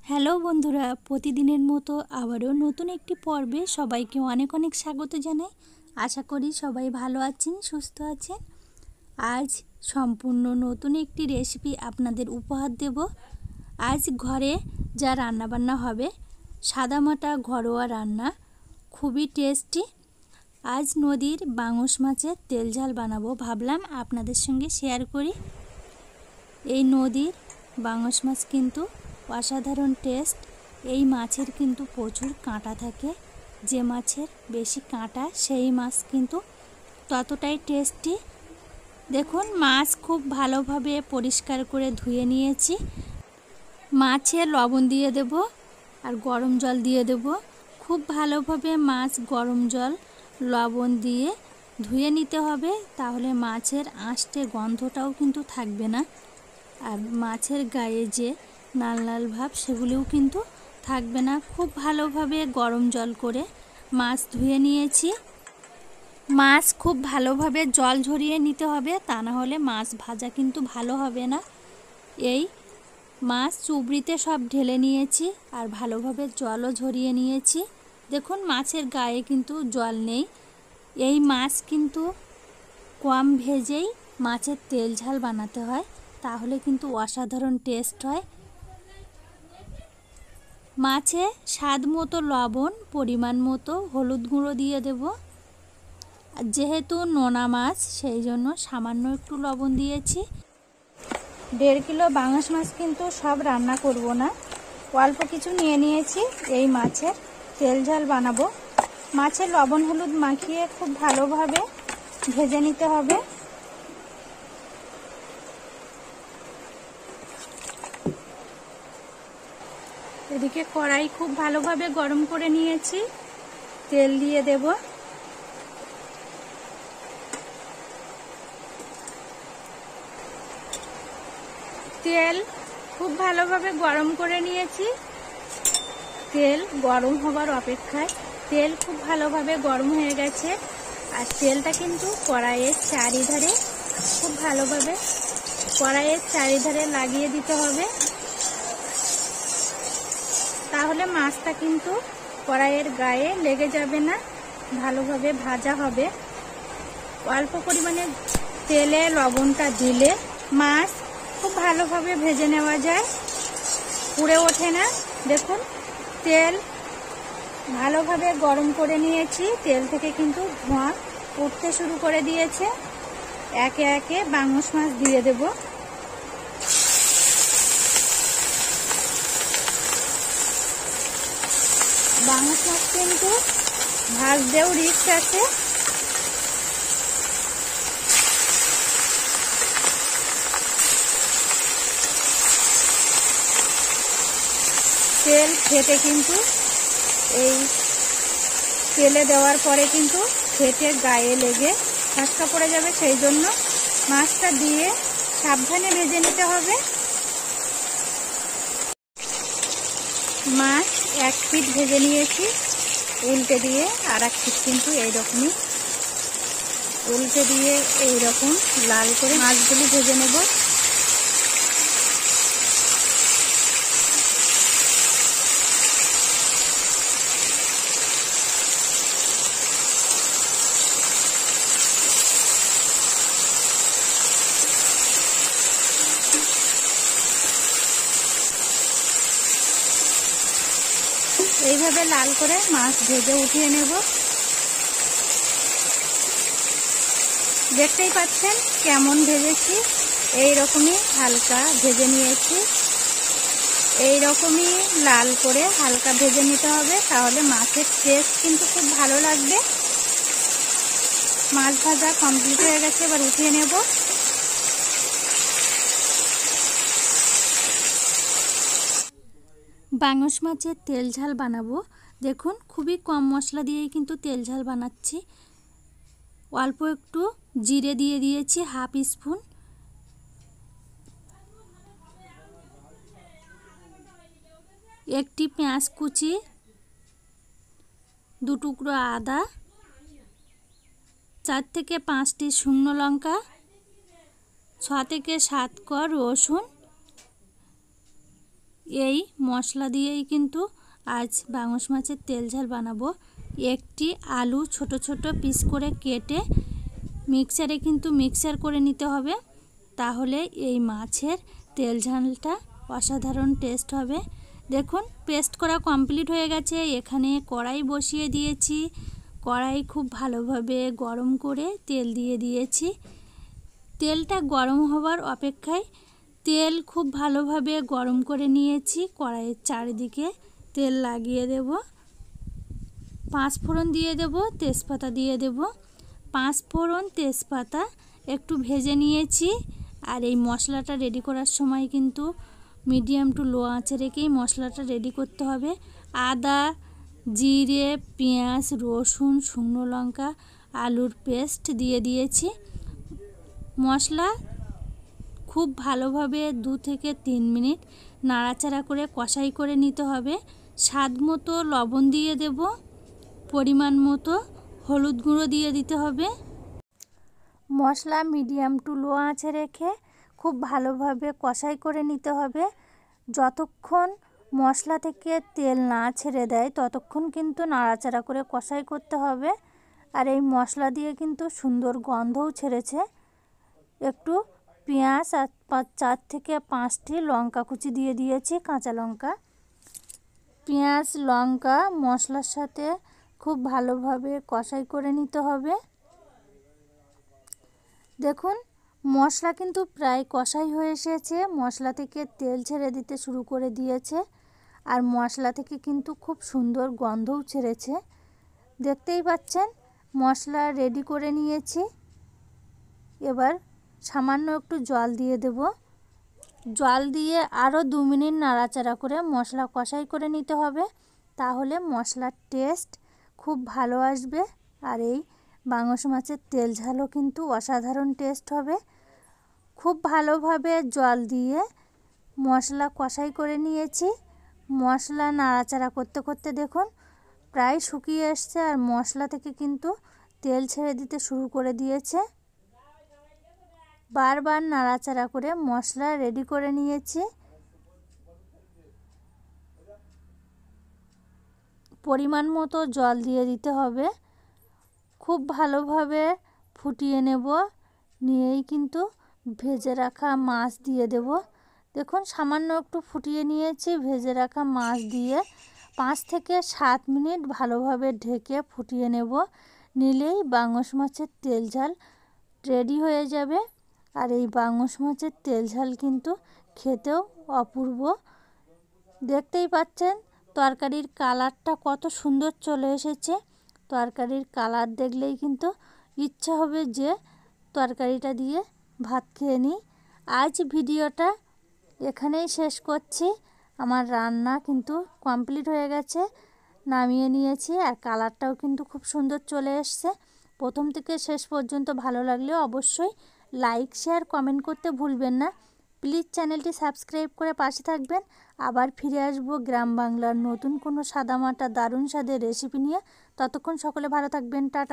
Hello বন্ধুরা, প্রতিদিনের মতো আবারও নতুন একটি পর্বে সবাইকে অনেক অনেক স্বাগত জানাই। আশা করি সবাই ভালো আছেন, সুস্থ আছেন। আজ সম্পূর্ণ নতুন একটি রেসিপি আপনাদের উপহার দেব। আজ ঘরে যা রান্নাবান্না হবে, সাদামাটা ঘরোয়া রান্না, খুবই টেস্টি। আজ নদীর বাংশ মাছের তেল ঝাল বানাবো, ভাবলাম আপনাদের সঙ্গে শেয়ার করি। এই নদীর বাংশ মাছ কিন্তু অসাধারণ টেস্ট। এই মাছের কিন্তু প্রচুর কাঁটা থাকে, যে মাছের বেশি কাঁটা সেই মাছ কিন্তু ততটাই টেস্টি। দেখুন, মাছ খুব ভালোভাবে পরিষ্কার করে ধুয়ে নিয়েছি। মাছে লবণ দিয়ে দেব আর গরম জল দিয়ে দেব। খুব ভালোভাবে মাছ গরম জল লবণ দিয়ে ধুয়ে নিতে হবে, তাহলে মাছের আঁশটে গন্ধটাও কিন্তু থাকবে না। আর মাছের গায়ে যে লাল লাল ভাব সেগুলিও কিন্তু থাকবে না। খুব ভালোভাবে গরম জল করে মাছ ধুয়ে নিয়েছি। মাছ খুব ভালোভাবে জল ঝরিয়ে নিতে হবে, তা না হলে মাছ ভাজা কিন্তু ভালো হবে না। এই মাছ চুবড়িতে সব ঢেলে নিয়েছি আর ভালোভাবে জলও ঝরিয়ে নিয়েছি। দেখুন, মাছের গায়ে কিন্তু জল নেই। এই মাছ কিন্তু কম ভেজেই মাছের তেল ঝাল বানাতে হয়, তাহলে কিন্তু অসাধারণ টেস্ট হয়। মাছে স্বাদ মতো লবণ, পরিমাণ মতো হলুদ গুঁড়ো দিয়ে দেব। যেহেতু নোনা মাছ সেই জন্য সামান্য একটু লবণ দিয়েছি। 1.5 কিলো বাংশ মাছ কিন্তু সব রান্না করব না, অল্প কিছু নিয়ে নিয়েছি। এই মাছের তেল ঝাল বানাবো। মাছে লবণ হলুদ মাখিয়ে খুব ভালোভাবে ভেজে নিতে হবে। এদিকে কড়াই খুব ভালোভাবে গরম করে নিয়েছি, তেল দিয়ে দেব। তেল খুব ভালোভাবে গরম করে নিয়েছি। তেল গরম হবার অপেক্ষায়। তেল খুব ভালোভাবে গরম হয়ে গেছে, আর তেলটা কিন্তু কড়াইয়ের চারিধারে খুব ভালোভাবে কড়াইয়ের চারিধারে লাগিয়ে দিতে হবে, তাহলে মাছটা কিন্তু কড়াইয়ের গায়ে লেগে যাবে না, ভালোভাবে ভাজা হবে। অল্প পরিমাণে তেলে লবণটা দিলে মাছ খুব ভালোভাবে ভেজে নেওয়া যায়, পুড়ে ওঠে না। দেখুন, তেল ভালোভাবে গরম করে নিয়েছি। তেল থেকে কিন্তু ধোঁয়া উঠতে শুরু করে দিয়েছে। একে একে বাংশ মাছ দিয়ে দেব। বাংশ মাছ কিন্তু ভাজতেও রিস্ক আছে। তেল ফেটে কিন্তু এই তেলে দেওয়ার পরে কিন্তু ফেটে গায়ে লেগে ফাঁসকা পড়ে যাবে, সেই জন্য মাছটা দিয়ে সাবধানে ভেজে নিতে হবে। মাছ এক পিঠ ভেজে নিয়েছি, উল্টে দিয়ে আর এক পিঠ কিন্তু এইরকমই উল্টে দিয়ে এইরকম লাল করে মাছগুলি ভেজে নেব। এইভাবে লাল করে মাছ ভেজে উঠিয়ে নেব। দেখতেই পাচ্ছেন কেমন ভেজেছি, এই রকমই হালকা ভেজে নিয়েছি। এই রকমই লাল করে হালকা ভেজে নিতে হবে, তাহলে মাছের টেস্ট কিন্তু খুব ভালো লাগবে। মাছ ভাজা কমপ্লিট হয়ে গেছে, এবার উঠিয়ে নেব। বাংশ মাছের তেল ঝাল বানাবো। দেখুন, খুবই কম মশলা দিয়েই কিন্তু তেল ঝাল বানাচ্ছি। অল্প একটু জিরে দিয়ে দিয়েছি, হাফ স্পুন। একটি পেঁয়াজ কুচি, 2 টুকরো আদা, 4 থেকে 5টি শুকনো লঙ্কা, 6 থেকে 7 কোয়া রসুন, এই মশলা দিয়েই কিন্তু আজ বাংশ মাছের তেল ঝাল বানাবো। একটি আলু ছোট ছোট পিস করে কেটে মিক্সারে কিন্তু মিক্সার করে নিতে হবে, তাহলে এই মাছের তেল ঝালটা অসাধারণ টেস্ট হবে। দেখুন পেস্ট করা কমপ্লিট হয়ে গেছে। এখানে কড়াই বসিয়ে দিয়েছি, কড়াই খুব ভালোভাবে গরম করে তেল দিয়ে দিয়েছি। তেলটা গরম হওয়ার অপেক্ষায় তেল খুব ভালোভাবে গরম করে নিয়েছি। কড়াইয়ের চারিদিকে তেল লাগিয়ে দেব, পাঁচফোড়ন দিয়ে দেব, তেজপাতা দিয়ে দেব। পাঁচফোড়ন তেজপাতা একটু ভেজে নিয়েছি। আর এই মশলাটা রেডি করার সময় কিন্তু মিডিয়াম টু লো আঁচে রেখেই মশলাটা রেডি করতে হবে। আদা, জিরে, পেঁয়াজ, রসুন, শুকনো লঙ্কা, আলুর পেস্ট দিয়ে দিয়েছি। মশলা খুব ভালোভাবে 2 থেকে 3 মিনিট নাড়াচাড়া করে কষাই করে নিতে হবে। স্বাদ মতো লবণ দিয়ে দেব, পরিমাণ মতো হলুদ গুঁড়ো দিয়ে দিতে হবে। মশলা মিডিয়াম টু লো আঁচে রেখে খুব ভালোভাবে কষাই করে নিতে হবে। যতক্ষণ মশলা থেকে তেল না ছেড়ে দেয় ততক্ষণ কিন্তু নাড়াচাড়া করে কষাই করতে হবে। আর এই মশলা দিয়ে কিন্তু সুন্দর গন্ধও ছেড়েছে। একটু পেঁয়াজ আর 4 থেকে 5টি লঙ্কা কুচি দিয়ে দিয়েছি, কাঁচা লঙ্কা। পেঁয়াজ লঙ্কা মশলার সাথে খুব ভালোভাবে কষাই করে নিতে হবে। দেখুন মশলা কিন্তু প্রায় কষাই হয়ে এসেছে, মশলা থেকে তেল ছেড়ে দিতে শুরু করে দিয়েছে। আর মশলা থেকে কিন্তু খুব সুন্দর গন্ধও ছেড়েছে। দেখতেই পাচ্ছেন মশলা রেডি করে নিয়েছি। এবার সামান্য একটু জল দিয়ে দেব। জল দিয়ে আরও 2 মিনিট নাড়াচাড়া করে মশলা কষাই করে নিতে হবে, তাহলে মশলার টেস্ট খুব ভালো আসবে। আর এই বাংশ মাছের তেল ঝালও কিন্তু অসাধারণ টেস্ট হবে। খুব ভালোভাবে জল দিয়ে মশলা কষাই করে নিয়েছি। মশলা নাড়াচাড়া করতে করতে দেখুন প্রায় শুকিয়ে এসছে, আর মশলা থেকে কিন্তু তেল ছেড়ে দিতে শুরু করে দিয়েছে। বারবার নাড়াচাড়া করে মশলা রেডি করে নিয়েছি। পরিমাণ মতো জল দিয়ে দিতে হবে। খুব ভালোভাবে ফুটিয়ে নেব, নিয়েই কিন্তু ভেজে রাখা মাছ দিয়ে দেব। দেখুন সামান্য একটু ফুটিয়ে নিয়েছি, ভেজে রাখা মাছ দিয়ে 5 থেকে 7 মিনিট ভালোভাবে ঢেকে ফুটিয়ে নেব। নিলেই বাংশ মাছের তেল ঝাল রেডি হয়ে যাবে। আর এই বাংশ মাছের তেল ঝাল কিন্তু খেতেও অপূর্ব। দেখতেই পাচ্ছেন তরকারির কালারটা কত সুন্দর চলে এসেছে। তরকারির কালার দেখলেই কিন্তু ইচ্ছা হবে যে তরকারিটা দিয়ে ভাত খেয়ে নিই। আজ ভিডিওটা এখানেই শেষ করছি। আমার রান্না কিন্তু কমপ্লিট হয়ে গেছে, নামিয়ে নিয়েছি। আর কালারটাও কিন্তু খুব সুন্দর চলে এসছে। প্রথম থেকে শেষ পর্যন্ত ভালো লাগলে অবশ্যই লাইক, শেয়ার, কমেন্ট করতে ভুলবেন না। প্লিজ চ্যানেলটি সাবস্ক্রাইব করে পাশে থাকবেন। আবার ফিরে আসবো গ্রাম বাংলার নতুন কোনো সাদামাটা দারুণ স্বাদের রেসিপি নিয়ে। ততক্ষণ সকলে ভালো থাকবেন। টাটা।